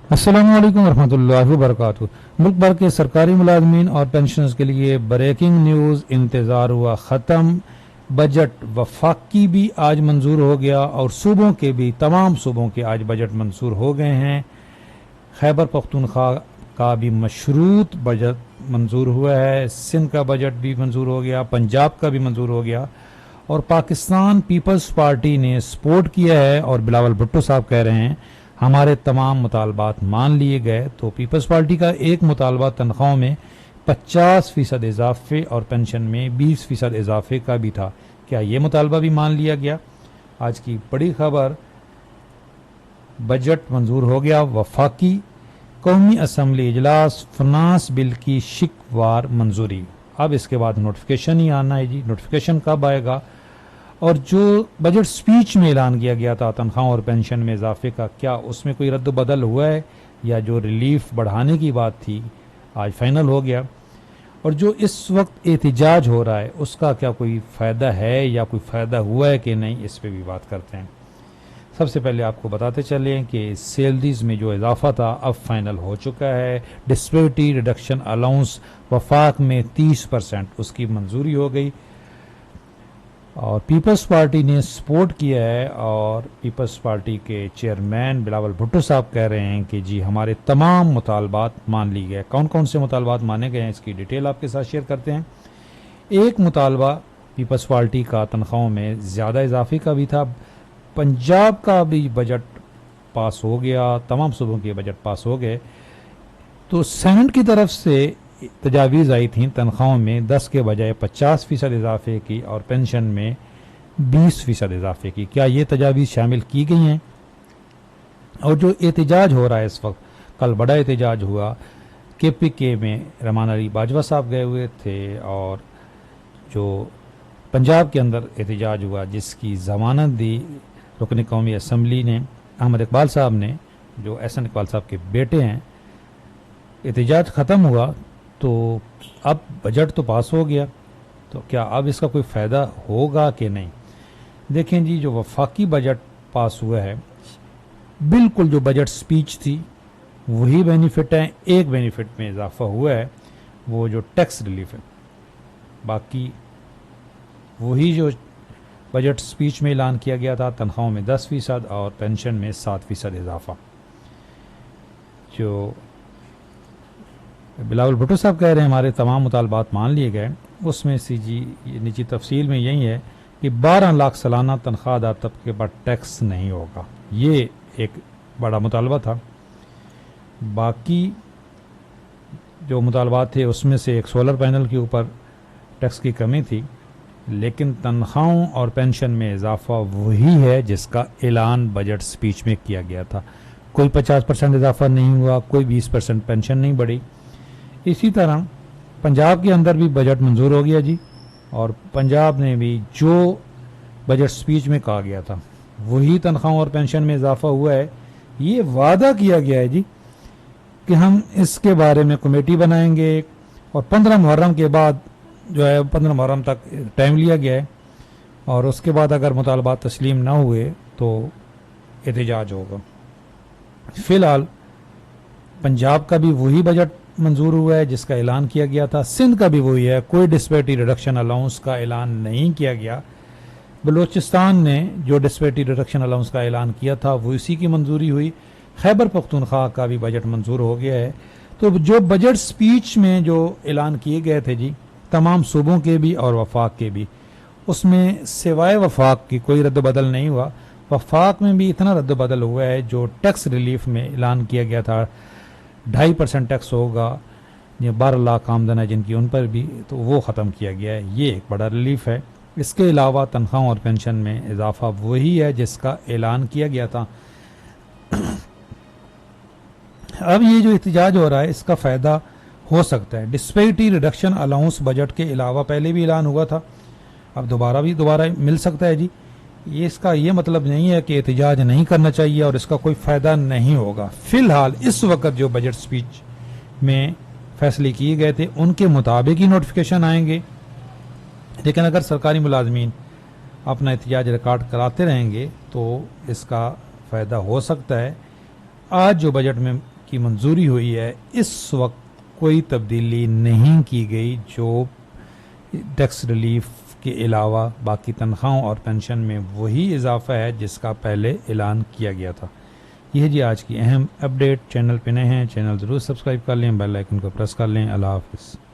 अस्सलामु अलैकुम वरहमतुल्लाहि वबरकातुहू। मुल्क भर के सरकारी मुलाजमीन और पेंशनर्स के लिए ब्रेकिंग न्यूज़, इंतज़ार हुआ ख़त्म। बजट वफाकी भी आज मंजूर हो गया और सूबों के भी, तमाम सूबों के आज बजट मंजूर हो गए हैं। खैबर पख्तूनख्वा का भी मशरूत बजट मंजूर हुआ है, सिंध का बजट भी मंजूर हो गया, पंजाब का भी मंजूर हो गया और पाकिस्तान पीपल्स पार्टी ने सपोर्ट किया है। और बिलावल भुट्टो साहब कह रहे हैं हमारे तमाम मुतालबात मान लिए गए। तो पीपल्स पार्टी का एक मुतालबा तनख्वाहों में 50% इजाफे और पेंशन में 20% इजाफे का भी था। क्या ये मुतालबा भी मान लिया गया? आज की बड़ी खबर, बजट मंजूर हो गया। वफाकी कौमी असम्बली इजलास फिनांस बिल की शिकवार मंजूरी। अब इसके बाद नोटिफिकेशन ही आना है जी। नोटिफिकेशन कब आएगा? और जो बजट स्पीच में ऐलान किया गया था तनख्वाहों और पेंशन में इजाफे का, क्या उसमें कोई रद्द बदल हुआ है? या जो रिलीफ बढ़ाने की बात थी आज फाइनल हो गया? और जो इस वक्त एहतिजाज हो रहा है उसका क्या कोई फ़ायदा है या कोई फ़ायदा हुआ है कि नहीं, इस पर भी बात करते हैं। सबसे पहले आपको बताते चलें कि सैलरीज में जो इजाफा था अब फाइनल हो चुका है। डिस्पेरिटी रिडक्शन अलाउंस वफाक में 30% उसकी मंजूरी हो गई और पीपल्स पार्टी ने सपोर्ट किया है। और पीपल्स पार्टी के चेयरमैन बिलावल भुट्टो साहब कह रहे हैं कि जी हमारे तमाम मुतालबात मान लिए गए। कौन कौन से मुतालबात माने गए हैं इसकी डिटेल आपके साथ शेयर करते हैं। एक मुतालबा पीपल्स पार्टी का तनख्वाहों में ज़्यादा इजाफे का भी था। पंजाब का भी बजट पास हो गया, तमाम सूबों के बजट पास हो गए। तो सेनेट की तरफ से तजावीज़ आई थी तनख्वाहों में 10 के बजाय 50% इजाफे की और पेंशन में 20% इजाफे की। क्या ये तजावीज़ शामिल की गई हैं? और जो एहतजाज हो रहा है इस वक्त, कल बड़ा एहतजाज हुआ KPK में, रहमान अली बाजवा साहब गए हुए थे और जो पंजाब के अंदर एहतजाज हुआ जिसकी ज़मानत दी रुकन कौमी असम्बली ने, अहमद इकबाल साहब ने, जो एहसन इकबाल साहब के बेटे हैं। एहतजाज ख़त्म हुआ तो अब बजट तो पास हो गया, तो क्या अब इसका कोई फ़ायदा होगा कि नहीं? देखें जी, जो वफाकी बजट पास हुआ है, बिल्कुल जो बजट स्पीच थी वही बेनिफिट है। एक बेनिफिट में इजाफा हुआ है, वो जो टैक्स रिलीफ है। बाकी वही जो बजट स्पीच में ऐलान किया गया था, तनख्वाहों में 10% और पेंशन में 7% इजाफा। जो बिलावल भुट्टो साहब कह रहे हैं हमारे तमाम मुतालबात मान लिए गए, उसमें सी जी निजी तफसील में यही है कि 12 लाख सालाना तनख्वाहदार तबके पर टैक्स नहीं होगा। ये एक बड़ा मुतालबा था। बाकी जो मुतालबात थे उसमें से एक सोलर पैनल के ऊपर टैक्स की कमी थी, लेकिन तनख्वाहों और पेंशन में इजाफा वही है जिसका ऐलान बजट स्पीच में किया गया था। कोई 50% इजाफा नहीं हुआ, कोई 20% पेंशन नहीं बढ़ी। इसी तरह पंजाब के अंदर भी बजट मंजूर हो गया जी, और पंजाब ने भी जो बजट स्पीच में कहा गया था वही तनख्वाहों और पेंशन में इजाफा हुआ है। ये वादा किया गया है जी कि हम इसके बारे में कमेटी बनाएंगे और 15 मुहर्रम के बाद जो है 15 मुहर्रम तक टाइम लिया गया है और उसके बाद अगर मुतालबात तस्लीम ना हुए तो एहतजाज होगा। फिलहाल पंजाब का भी वही बजट मंजूर हुआ है जिसका ऐलान किया गया था। सिंध का भी वही है, कोई डिस्पेरिटी रिडक्शन अलाउंस का ऐलान नहीं किया गया। बलूचिस्तान ने जो डिस्पेरिटी रिडक्शन अलाउंस का ऐलान किया था वो इसी की मंजूरी हुई। खैबर पख्तूनख्वा का भी बजट मंजूर हो गया है। तो जो बजट स्पीच में जो ऐलान किए गए थे जी, तमाम सूबों के भी और वफाक के भी, उसमें सिवाय वफाक की कोई रद्द बदल नहीं हुआ। वफाक में भी इतना रद्द बदल हुआ है, जो टैक्स रिलीफ में ऐलान किया गया था 2.5% टैक्स होगा, ये 12 लाख आमदन है जिनकी, उन पर भी, तो वो ख़त्म किया गया है। ये एक बड़ा रिलीफ है। इसके अलावा तनख्वाहों और पेंशन में इजाफा वही है जिसका ऐलान किया गया था। अब ये जो एहतजाज हो रहा है इसका फ़ायदा हो सकता है। डिस्पेरिटी रिडक्शन अलाउंस बजट के अलावा पहले भी ऐलान हुआ था, अब दोबारा मिल सकता है जी। ये इसका ये मतलब नहीं है कि एहतजाज नहीं करना चाहिए और इसका कोई फ़ायदा नहीं होगा। फिलहाल इस वक्त जो बजट स्पीच में फैसले किए गए थे उनके मुताबिक ही नोटिफिकेशन आएंगे। लेकिन अगर सरकारी मुलाजमीन अपना एहतजाज रिकॉर्ड कराते रहेंगे तो इसका फ़ायदा हो सकता है। आज जो बजट में की मंजूरी हुई है, इस वक्त कोई तब्दीली नहीं की गई। जो टैक्स रिलीफ के अलावा बाकी तनख्वाहों और पेंशन में वही इजाफा है जिसका पहले ऐलान किया गया था। यह जी आज की अहम अपडेट। चैनल पे नए हैं, चैनल ज़रूर सब्सक्राइब कर लें, बेल आइकन को प्रेस कर लें। अल्लाह हाफ़िज़।